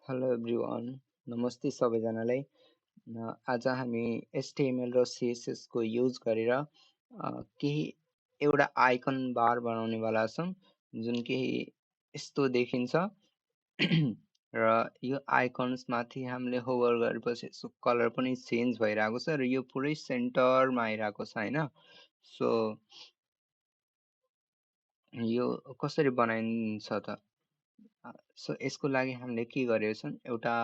Hello everyone, नमस्ते सबैजनालाई। आज हामी HTML र CSS को युज गरेर केही एउटा आइकन बार बनाउनेवाला छौँ, जुन केही यस्तो देखिन्छ। र यो आइकन्स माथि हामीले होभर गरेपछि यसको कलर पनि चेन्ज भइरहेको छ र यो पुरै सेन्टरमा आइरहेको छ हैन। सो यो कसरी बनाइन्छ त? सो यसको लागि हामीले के गरेको छौँ, एउटा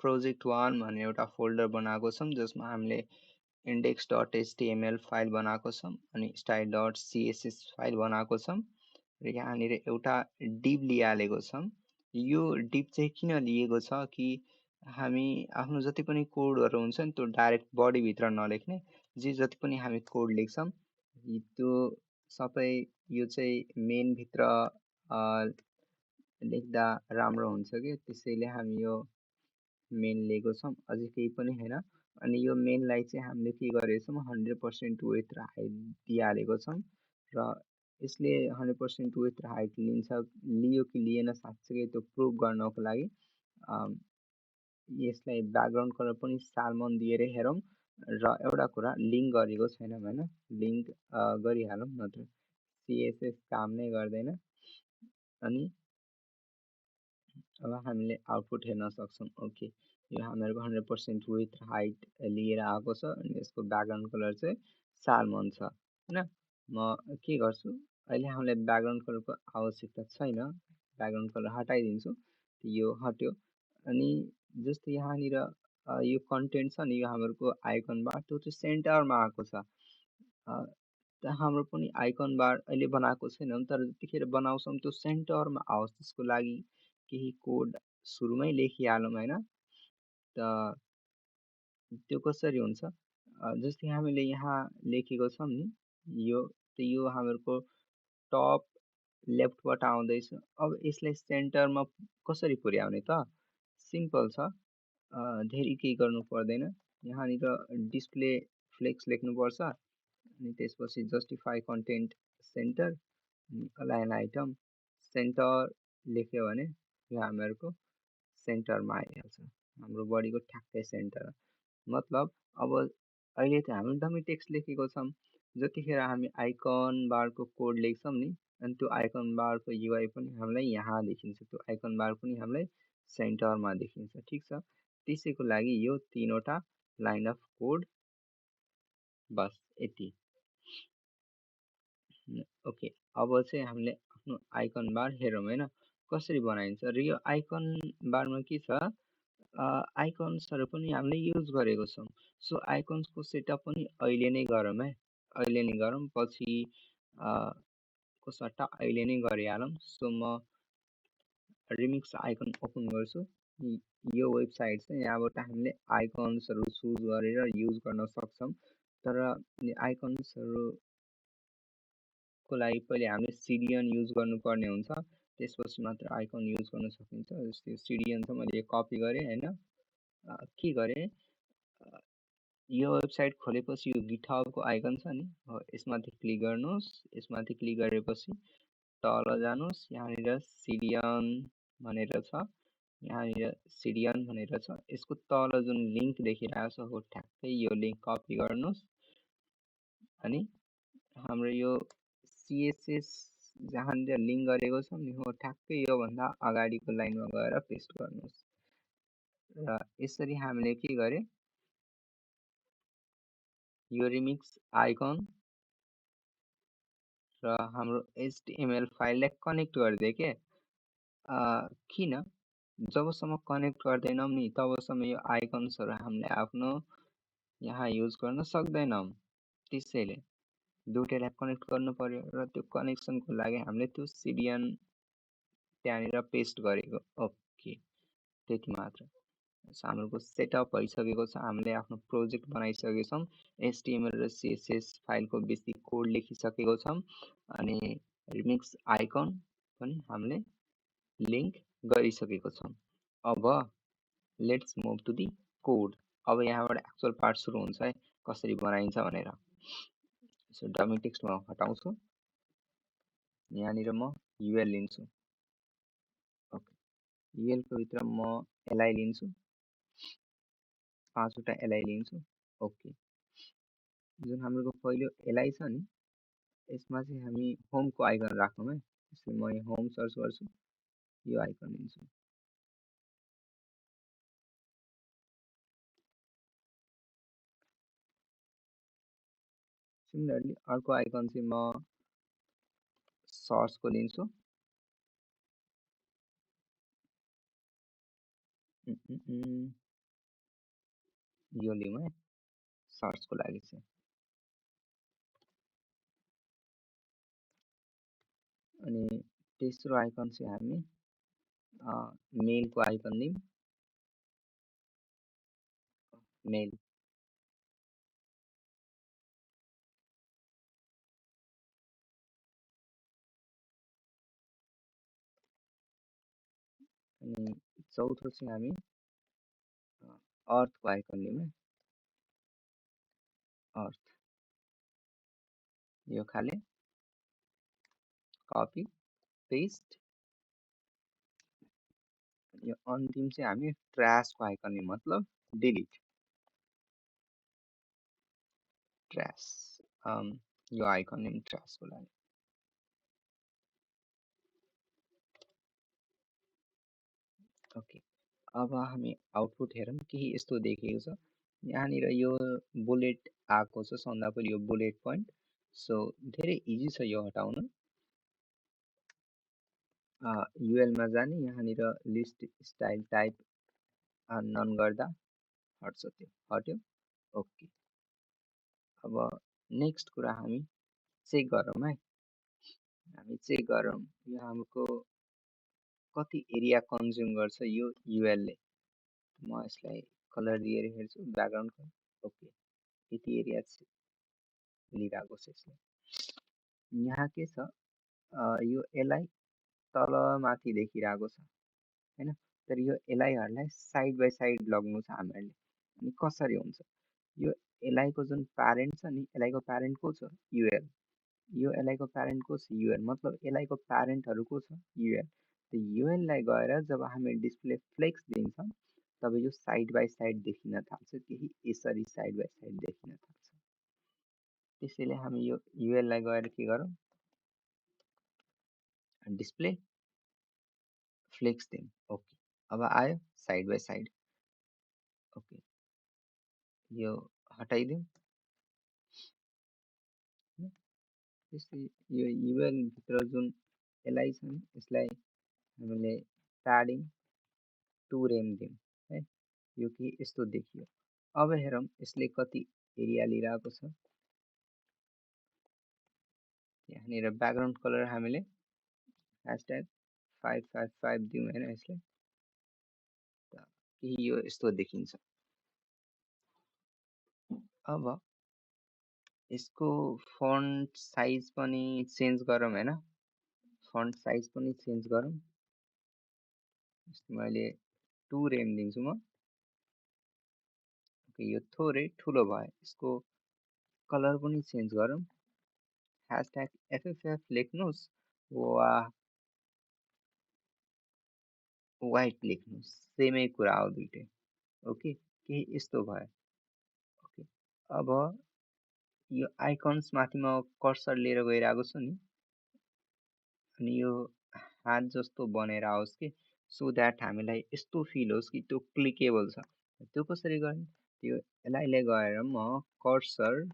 प्रोजेक्ट 1 भन्ने एउटा फोल्डर बनाएको छौँ, जसमा हामीले index.html फाइल बनाएको छौँ अनि style.css फाइल बनाएको छौँ र यहाँनिर एउटा डिभ लिइहालेको छौँ। यो डिभ चाहिँ किन लिएको छ कि हामी आफ्नो जति पनि कोडहरू हुन्छ नि त्यो डाइरेक्ट बडी भित्र नलेख्ने, जति पनि हामी कोड लेख्छौँ त्यो सबै यो चाहिँ मेन भित्र लेख्दा राम्रो हुन्छ कि, त्यसैले हामी यो मेन लिएको छौँ, अझै केही पनि हैन। अनि यो मेनलाई चाहिँ हामीले के गरेको छौँ, 100% विड्थ र हाइट दिइहालेको छौँ र यसले 100% विड्थ र हाइट लियो कि लिएन साँच्चै त्यो प्रुभ गर्नको लागि यसलाई ब्याकग्राउन्ड कलर पनि सालमन दिएर हेरौँ। र एउटा कुरा लिङ्क गरेको छैनौँ हैन, लिङ्क गरिहालौँ, नत्र CSS काम नै गर्दैन। अनि अब हामीले आउटपुट हेर्न सक्छौँ। ओके, यो हामीहरूको 100% विड्थ हाइट लिएर आएको छ अनि यसको ब्याकग्राउन्ड कलर चाहिँ सालमन छ हैन। म के गर्छु, अहिले हामीलाई ब्याकग्राउन्ड कलरको आवश्यकता छैन, ब्याकग्राउन्ड कलर हटाइदिन्छु, यो हट्यो। अनि जस्तै यहाँनिर यो कन्टेन्ट छ नि, यो हाम्रो आइकन बार त्यो चाहिँ सेन्टरमा आएको छ। त हाम्रो पनि आइकन बार अहिले बनाएको छैनौँ, तर जतिखेर बनाउँछौँ त्यो सेन्टरमा आओस् त्यसको लागि केही कोड सुरुमै लेखिहालौँ हैन। त त्यो कसरी हुन्छ, जस्तै हामीले यहाँ लेखेको छौँ नि, यो हाम्रो टप लेफ्टबाट आउँदैछ। अब यसलाई सेन्टरमा कसरी पुर्याउने त? सिम्पल छ, धेरै केही गर्नु पर्दैन। यहाँनिर डिस्प्ले फ्लेक्स लेख्नुपर्छ अनि त्यसपछि justify content centre, align item centre लेख्यो भने यो हामीहरूको सेन्टरमा आइहाल्छ, हाम्रो बडीको ठ्याक्कै सेन्टर। मतलब अब अहिले त हामी डमी टेक्स्ट लेखेको छौँ, जतिखेर हामी आइकन बारको कोड लेख्छौँ नि, अनि त्यो आइकन बारको युआई पनि हामीलाई यहाँ देखिन्छ, त्यो आइकन बार पनि हामीलाई सेन्टरमा देखिन्छ। ठिक छ, त्यसैको लागि यो तीनवटा लाइन अफ कोड, बस यति। ओके, अब चाहिँ हामीले आफ्नो आइकन बार हेरौँ हैन, कसरी बनाइन्छ। र यो आइकन बारमा के छ, आइकन्सहरू पनि हामीले युज गरेको छौँ। सो आइकन्सको सेटअप पनि अहिले नै गरौँ है, अहिले नै गरौँ, पछि को सट्टा अहिले नै गरिहालौँ। सो म रिमिक्स आइकन ओपन गर्छु। यो वेबसाइट चाहिँ यहाँबाट हामीले आइकन्सहरू चुज गरेर युज गर्न सक्छौँ, तर आइकन्सहरू को लागि पहिले हामीले सिडिएन युज गर्नुपर्ने हुन्छ, त्यसपछि मात्र आइकन युज गर्न सकिन्छ। जस्तै सिडिएन चाहिँ मैले कपी गरेँ हैन, के गरेँ, यो वेबसाइट खोलेपछि यो गिटहबको आइकन छ नि, यसमाथि क्लिक गर्नुहोस्। यसमाथि क्लिक गरेपछि तल जानुहोस्, यहाँनिर सिडिएन भनेर छ, यहाँनिर सिडिएन भनेर छ, यसको तल जुन लिङ्क देखिरहेको छ हो ठ्याक्कै यो लिङ्क कपी गर्नुहोस् अनि हाम्रो यो CSS जहाँनिर लिङ्क गरेको छौँ नि हो ठ्याक्कै योभन्दा अगाडिको लाइनमा गएर पेस्ट गर्नुहोस्। र यसरी हामीले के गरे, यो रिमिक्स आइकन र हाम्रो HTML फाइललाई कनेक्ट गरिदिए के। किन, जबसम्म कनेक्ट गर्दैनौँ नि तबसम्म यो आइकन्सहरू हामीले आफ्नो यहाँ युज गर्न सक्दैनौँ। त्यसैले दुईटैलाई कनेक्ट गर्नु पर्यो र त्यो कनेक्सनको लागि हामीले त्यो सिडिएन त्यहाँनिर पेस्ट गरेको। ओके, त्यति मात्र। हाम्रो सेटअप भइसकेको छ, हामीले आफ्नो प्रोजेक्ट बनाइसकेको छौँ, HTML र CSS फाइलको बेसिक कोड लेखिसकेको छौँ अनि रिमिक्स आइकन पनि हामीले लिङ्क गरिसकेको छौँ। अब let's move to the code. अब यहाँबाट एक्चुअल पार्ट सुरु हुन्छ है, कसरी बनाइन्छ भनेर। सो डमी टेक्स्ट म हटाउँछु, यहाँनिर म UL लिन्छु। ओके, युएलको भित्र म एलआई लिन्छु, 5 वटा एलआई लिन्छु। ओके, जुन हाम्रो पहिलो एलआई छ नि, यसमा चाहिँ हामी होमको आइकन राखौँ है। त्यसले म यहाँ होम सर्च गर्छु, यो आइकन लिन्छु। सिमिलरली अर्को आइकन चाहिँ म सर्चको लिन्छु। यो लिउँ है सर्चको लागि चाहिँ। अनि तेस्रो आइकन चाहिँ हामी मेलको आइकन लिउँ, मेल। अनि चौथो चाहिँ हामी अर्थको आइकन लिउँ है, अर्थ। यो खाले कपी पेस्ट। यो अन्तिम चाहिँ हामी ट्र्यासको आइकन लिउँ, मतलब डिलिट, ट्र्यास। यो आइकन लिउँ ट्र्यासको लागि। ओके, अब हामी आउटपुट हेरौँ। केही यस्तो देखेको छ, यहाँनिर यो बुलेट आएको छ, सन्दा पनि यो बुलेट पोइन्ट। सो धेरै इजी छ यो हटाउन। युएलमा जाने, यहाँनिर लिस्ट स्टाइल टाइप नन गर्दा हट्छ, त्यो हट्यो। ओके, अब नेक्स्ट कुरा हामी चेक गरौँ है। हामी चेक गरौँ यो हाम्रो कति एरिया कन्ज्युम गर्छ यो युएलले। म यसलाई कलर दिएर हेर्छु, ब्याकग्राउन्ड कलर। ओके, यति एरिया लिइरहेको छ यसले। यहाँ के छ, यो एलआई तल माथि देखिरहेको छ हैन, तर यो एलआईहरूलाई साइड बाई साइड लग्नु छ हामीहरूले। अनि कसरी हुन्छ, यो एलआईको जुन प्यारेन्ट छ नि, एलआईको प्यारेन्ट को छ, युएल। यो एलआईको प्यारेन्ट को छ, युएल, मतलब एलआईको प्यारेन्टहरू को छ, युएल। त युएललाई गएर जब हामी डिस्प्ले फ्लेक्स दिन्छौँ, तब यो साइड बाई साइड देखिन थाल्छ, केही यसरी साइड बाई साइड देखिन थाल्छ। त्यसैले हामी यो युएललाई गएर के गरौँ, डिस्प्ले फ्लेक्स दिउँ। ओके, अब आयो साइड बाई साइड। ओके, यो हटाइदिउँ। त्यस्तै यो युएलभित्र जुन एलआई छ नि, यसलाई हामीले प्याडिङ 2 रेम दिउँ है। यो के यस्तो देखियो। अब हेरौँ यसले कति एरिया लिइरहेको छ। यहाँनिर ब्याकग्राउन्ड कलर हामीले #555 दिउँ होइन यसले, केही यो यस्तो देखिन्छ। अब यसको फन्ट साइज पनि चेन्ज गरौँ होइन, फन्ट साइज पनि चेन्ज गरौँ। मैले 2 रेम दिन्छु म। ओके, यो थोरै ठुलो भयो, यसको कलर पनि चेन्ज गरौँ। #FFF लेख्नुहोस् वा वाइट लेख्नुहोस्, सेमै कुरा हो दुइटै। ओके, केही यस्तो भयो। ओके, अब यो आइकन्स माथि म कर्सर लिएर गइरहेको छु नि, अनि यो हात जस्तो बनेर आओस् कि, सो द्याट हामीलाई यस्तो फिल होस् कि त्यो क्लिकेबल छ। त्यो कसरी गर्ने, त्यो यसलाई गएर म कर्सर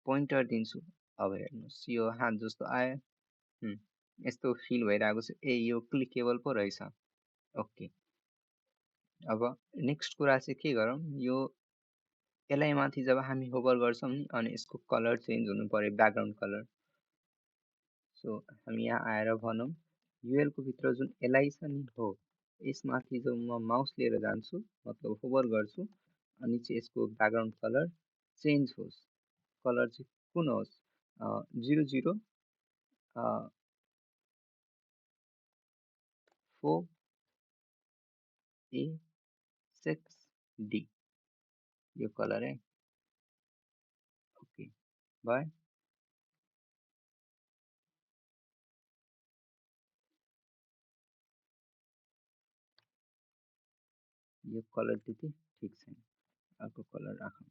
पोइन्टर दिन्छु। अब हेर्नुहोस् यो हात जस्तो आयो, यस्तो फिल भइरहेको छ, ए यो क्लिकेबल पो रहेछ। ओके, अब नेक्स्ट कुरा चाहिँ के गरौँ, यो यसलाई माथि जब हामी होभर गर्छौँ नि, अनि यसको कलर चेन्ज हुनु पर्यो, ब्याकग्राउन्ड कलर। सो हामी यहाँ आएर भनौँ युएलको भित्र जुन एलआई छ नि, हो यसमाथि जब म माउस लिएर जान्छु, मतलब होभर गर्छु, अनि चाहिँ यसको ब्याकग्राउन्ड कलर चेन्ज होस्। कलर चाहिँ कुन होस्, 00 4A6D यो कलर है। ओके, भयो। यो कलर त्यति ठिक छैन, अर्को कलर राखौँ।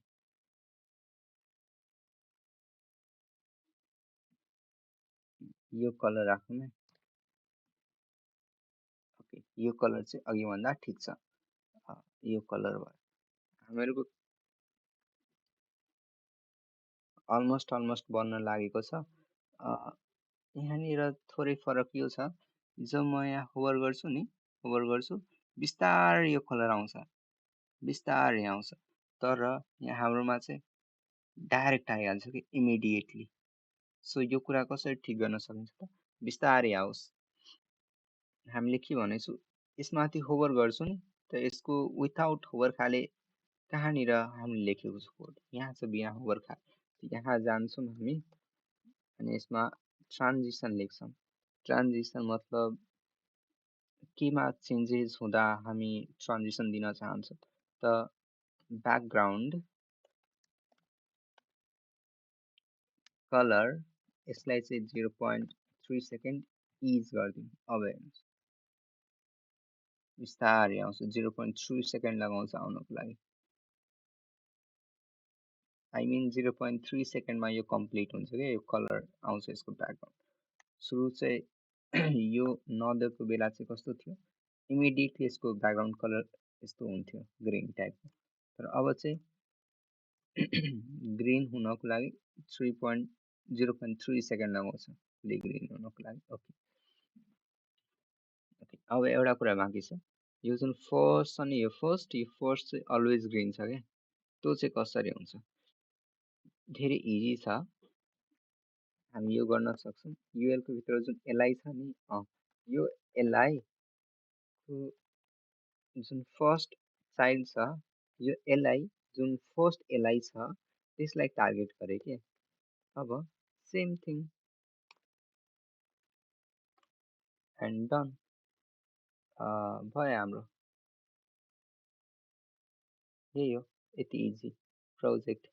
यो कलर राखौँ है। ओके, यो कलर चाहिँ अघिभन्दा ठिक छ। यो कलर भयो। हामीहरूको अलमोस्ट अलमोस्ट बन्न लागेको छ। यहाँनिर थोरै फरक यो छ, जब म यहाँ होभर गर्छु नि, होभर गर्छु बिस्तारै यो कलर आउँछ, बिस्तारै आउँछ। तर यहाँ हाम्रोमा चाहिँ डाइरेक्ट आइहाल्छ कि इमिडिएटली। सो यो कुरा कसरी ठिक गर्न सकिन्छ त? बिस्तारै आओस्। हामीले के भनेछु, यसमाथि होभर गर्छु नि, त यसको विथआउट होभर खाले कहाँनिर हामीले लेखेको छु कोड, यहाँ छ बिना होभर खाले। यहाँ जान्छौँ हामी अनि यसमा ट्रान्जिसन लेख्छौँ। ट्रान्जिसन मतलब केमा चेन्जेस हुँदा हामी ट्रान्जिसन दिन चाहन्छौँ त ब्याकग्राउन्ड कलर यसलाई चाहिँ 0.3 सेकेन्ड इज गरिदिउँ। अब हेर्नुहोस् बिस्तारै आउँछ, 0.3 सेकेन्ड लगाउँछ आउनको लागि। आई मिन 0.3 सेकेन्डमा यो कम्प्लिट हुन्छ क्या, यो कलर आउँछ यसको ब्याकग्राउन्ड। सुरु चाहिँ यो नदेको बेला चाहिँ कस्तो थियो, इमिडिएटली यसको ब्याकग्राउन्ड कलर यस्तो हुन्थ्यो ग्रिन टाइपको। तर अब चाहिँ ग्रिन हुनको लागि 0.3 सेकेन्ड लगाउँछ ग्रिन हुनको लागि। ओके ओके, अब एउटा कुरा बाँकी छ, यो जुन फर्स्ट छ नि, यो फर्स्ट चाहिँ अलवेज ग्रिन छ क्या, त्यो चाहिँ कसरी हुन्छ? धेरै इजी छ, हामी यो गर्न सक्छौँ। युएलको भित्र जुन एलआई छ नि, यो एलआई जुन फर्स्ट चाइल्ड छ, यो एलआई जुन फर्स्ट एलआई छ त्यसलाई टार्गेट गरे के। अब सेम थिङ एन्ड डन, भयो हाम्रो। यही हो, यति इजी प्रोजेक्ट।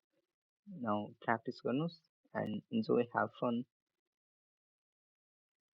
नाउ प्र्याक्टिस गर्नुहोस् एन्ड इन्जोय, ह्याभ फन।